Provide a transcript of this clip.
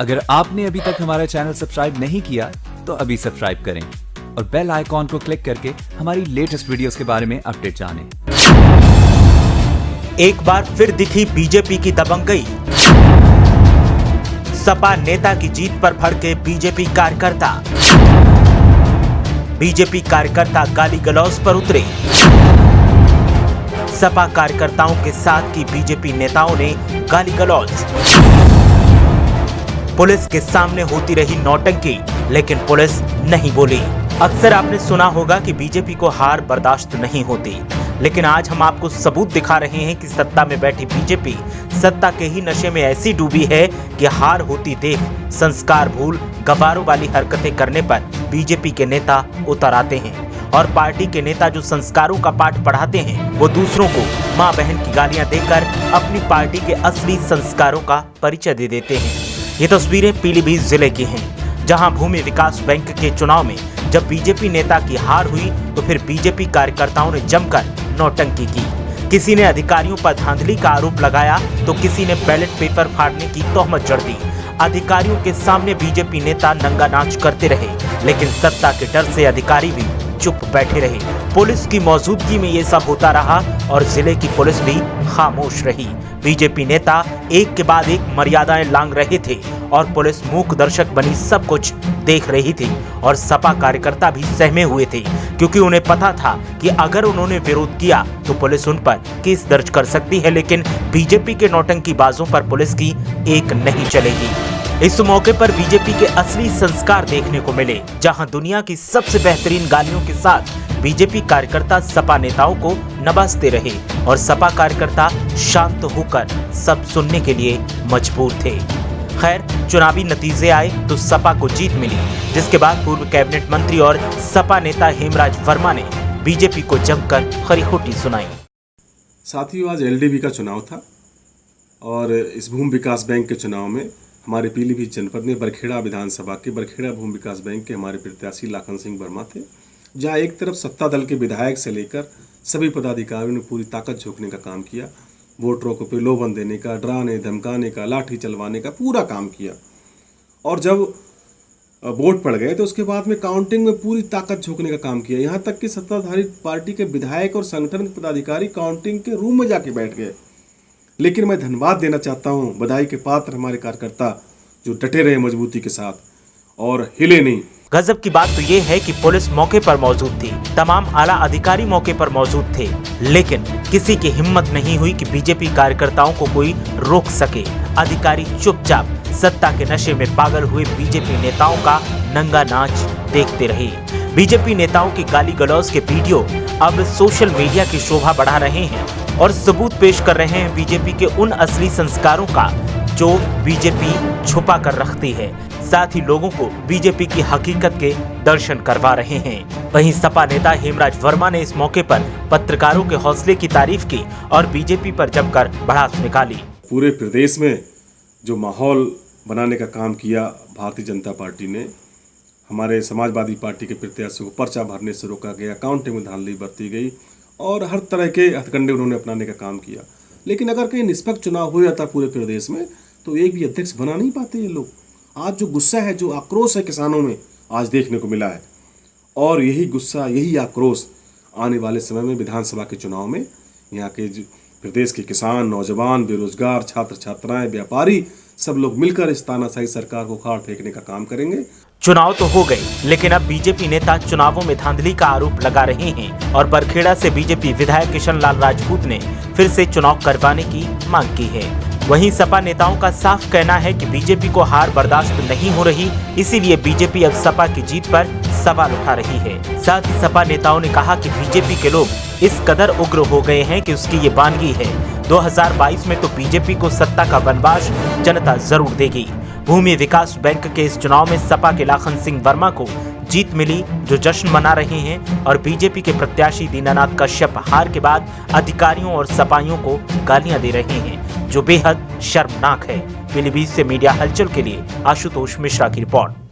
अगर आपने अभी तक हमारा चैनल सब्सक्राइब नहीं किया तो अभी सब्सक्राइब करें और बेल आइकॉन को क्लिक करके हमारी लेटेस्ट वीडियोस के बारे में अपडेट जानें। एक बार फिर दिखी बीजेपी की दबंगई। सपा नेता की जीत पर भड़के बीजेपी कार्यकर्ता। बीजेपी कार्यकर्ता गाली गलौज पर उतरे। सपा कार्यकर्ताओं के साथ की बीजेपी नेताओं ने गाली गलौज। पुलिस के सामने होती रही नौटंकी, लेकिन पुलिस नहीं बोली। अक्सर आपने सुना होगा कि बीजेपी को हार बर्दाश्त नहीं होती, लेकिन आज हम आपको सबूत दिखा रहे हैं कि सत्ता में बैठी बीजेपी सत्ता के ही नशे में ऐसी डूबी है कि हार होती देख संस्कार भूल गवारों वाली हरकतें करने पर बीजेपी के नेता उतर आते हैं और पार्टी के नेता जो संस्कारों का पाठ पढ़ाते हैं वो दूसरों को मां बहन की गालियां देकर अपनी पार्टी के असली संस्कारों का परिचय दे देते हैं। ये तस्वीरें पीलीभीत जिले की हैं, जहां भूमि विकास बैंक के चुनाव में जब बीजेपी नेता की हार हुई तो फिर बीजेपी कार्यकर्ताओं ने जमकर नौटंकी की। किसी ने अधिकारियों पर धांधली का आरोप लगाया तो किसी ने बैलेट पेपर फाड़ने की तोहमत जड़ दी। अधिकारियों के सामने बीजेपी नेता नंगा नाच करते रहे, लेकिन सत्ता के डर से अधिकारी भी चुप बैठे रहे। पुलिस की मौजूदगी में ये सब होता रहा और जिले की पुलिस भी खामोश रही। बीजेपी नेता एक के बाद एक मर्यादाएं लांघ रहे थे और पुलिस मूक दर्शक बनी सब कुछ देख रही थी और सपा कार्यकर्ता भी सहमे हुए थे, क्योंकि उन्हें पता था कि अगर उन्होंने विरोध किया तो पुलिस उन पर केस दर्ज कर सकती है, लेकिन बीजेपी के नौटंकीबाजों पर पुलिस की एक नहीं चलेगी। इस मौके पर बीजेपी के असली संस्कार देखने को मिले, जहां दुनिया की सबसे बेहतरीन गालियों के साथ बीजेपी कार्यकर्ता सपा नेताओं को नवाजते रहे और सपा कार्यकर्ता शांत होकर सब सुनने के लिए मजबूर थे। खैर, चुनावी नतीजे आए तो सपा को जीत मिली, जिसके बाद पूर्व कैबिनेट मंत्री और सपा नेता हेमराज वर्मा ने बीजेपी को जमकर खरी खोटी सुनाई। साथियों, आज एलडीबी का चुनाव था और इस भूमि विकास बैंक के चुनाव में हमारे पीलीभीत जनपद में बरखेड़ा विधानसभा के बरखेड़ा भूमि विकास बैंक के हमारे प्रत्याशी लाखन सिंह वर्मा थे, जहां एक तरफ सत्ता दल के विधायक से लेकर सभी पदाधिकारियों ने पूरी ताकत झोंकने का काम किया, वोटरों को प्रलोभन देने का, डराने धमकाने का, लाठी चलवाने का पूरा काम किया। और जब वोट पड़ गए तो उसके बाद में काउंटिंग में पूरी ताकत झोंकने का काम किया। यहाँ तक कि सत्ताधारी पार्टी के विधायक और संगठन के पदाधिकारी काउंटिंग के रूम में जाके बैठ गए। लेकिन मैं धन्यवाद देना चाहता हूँ बधाई के पात्र हमारे कार्यकर्ता जो डटे रहे मजबूती के साथ और हिले नहीं। गजब की बात तो ये है कि पुलिस मौके पर मौजूद थी, तमाम आला अधिकारी मौके पर मौजूद थे, लेकिन किसी की हिम्मत नहीं हुई कि बीजेपी कार्यकर्ताओं को कोई रोक सके। अधिकारी चुपचाप सत्ता के नशे में पागल हुए बीजेपी नेताओं का नंगा नाच देखते रहे। बीजेपी नेताओं की गाली गलौज के वीडियो अब सोशल मीडिया की शोभा बढ़ा रहे हैं और सबूत पेश कर रहे हैं बीजेपी के उन असली संस्कारों का जो बीजेपी छुपा कर रखती है। साथ ही लोगों को बीजेपी की हकीकत के दर्शन करवा रहे हैं। वहीं सपा नेता हेमराज वर्मा ने इस मौके पर पत्रकारों के हौसले की तारीफ की और बीजेपी पर जमकर भड़ास निकाली। पूरे प्रदेश में जो माहौल बनाने का काम किया भारतीय जनता पार्टी ने, हमारे समाजवादी पार्टी के प्रत्याशियों को पर्चा भरने से रोका गया, काउंटिंग में धांधली बरती गई और हर तरह के हथकंडे उन्होंने अपनाने का काम किया। लेकिन अगर कहीं निष्पक्ष चुनाव हो जाता पूरे प्रदेश में तो एक भी अध्यक्ष बना नहीं पाते ये लोग। आज जो गुस्सा है, जो आक्रोश है किसानों में आज देखने को मिला है, और यही गुस्सा यही आक्रोश आने वाले समय में विधानसभा के चुनाव में यहाँ के प्रदेश के किसान, नौजवान, बेरोजगार, छात्र छात्राएं, व्यापारी सब लोग मिलकर इस तानाशाही सरकार को उखाड़ फेंकने का काम करेंगे। चुनाव तो हो गए, लेकिन अब बीजेपी नेता चुनावों में धांधली का आरोप लगा रहे हैं और बरखेड़ा से बीजेपी विधायक किशन लाल राजपूत ने फिर से चुनाव करवाने की मांग की है। वहीं सपा नेताओं का साफ कहना है कि बीजेपी को हार बर्दाश्त नहीं हो रही, इसीलिए बीजेपी अब सपा की जीत पर सवाल उठा रही है। साथ ही सपा नेताओं ने कहा कि बीजेपी के लोग इस कदर उग्र हो गए हैं कि उसकी ये वानगी है। 2022 में तो बीजेपी को सत्ता का वनवास जनता जरूर देगी। भूमि विकास बैंक के इस चुनाव में सपा के लाखन सिंह वर्मा को जीत मिली, जो जश्न मना रहे हैं, और बीजेपी के प्रत्याशी दीनानाथ कश्यप हार के बाद अधिकारियों और सपाइयों को गालियां दे रहे हैं, जो बेहद शर्मनाक है। पीलीभीत से मीडिया हलचल के लिए आशुतोष मिश्रा की रिपोर्ट।